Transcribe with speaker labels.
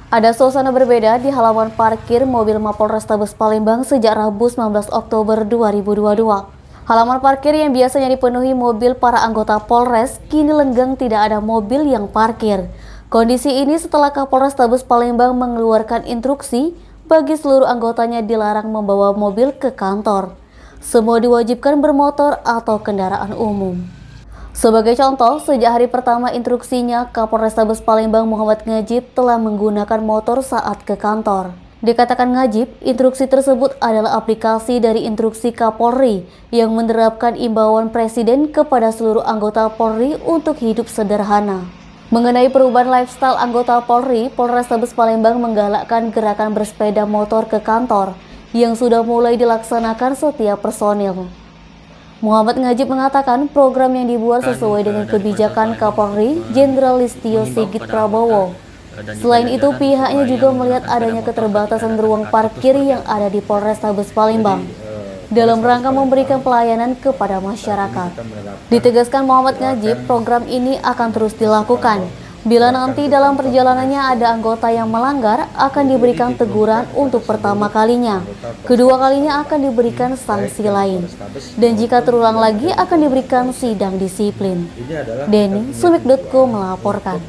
Speaker 1: Ada suasana berbeda di halaman parkir mobil Mapolrestabes Palembang sejak Rabu 19 Oktober 2022. Halaman parkir yang biasanya dipenuhi mobil para anggota Polres, kini lenggang tidak ada mobil yang parkir. Kondisi ini setelah Kapolrestabes Palembang mengeluarkan instruksi bagi seluruh anggotanya dilarang membawa mobil ke kantor. Semua diwajibkan bermotor atau kendaraan umum. Sebagai contoh, sejak hari pertama instruksinya, Kapolrestabes Palembang Muhammad Ngajib telah menggunakan motor saat ke kantor. Dikatakan Ngajib, instruksi tersebut adalah aplikasi dari instruksi Kapolri yang menerapkan imbauan Presiden kepada seluruh anggota Polri untuk hidup sederhana. Mengenai perubahan lifestyle anggota Polri, Polrestabes Palembang menggalakkan gerakan bersepeda motor ke kantor yang sudah mulai dilaksanakan setiap personil. Muhammad Ngajib mengatakan program yang dibuat sesuai dengan kebijakan Kapolri Jenderal Listio Sigit Prabowo. Selain itu, pihaknya juga melihat adanya keterbatasan ruang parkir yang ada di Polrestabes Palembang dalam rangka memberikan pelayanan kepada masyarakat. Ditegaskan Muhammad Ngajib, program ini akan terus dilakukan. Bila nanti dalam perjalanannya ada anggota yang melanggar, akan diberikan teguran untuk pertama kalinya. Kedua kalinya akan diberikan sanksi lain. Dan jika terulang lagi akan diberikan sidang disiplin. Denny, Sumik.co melaporkan.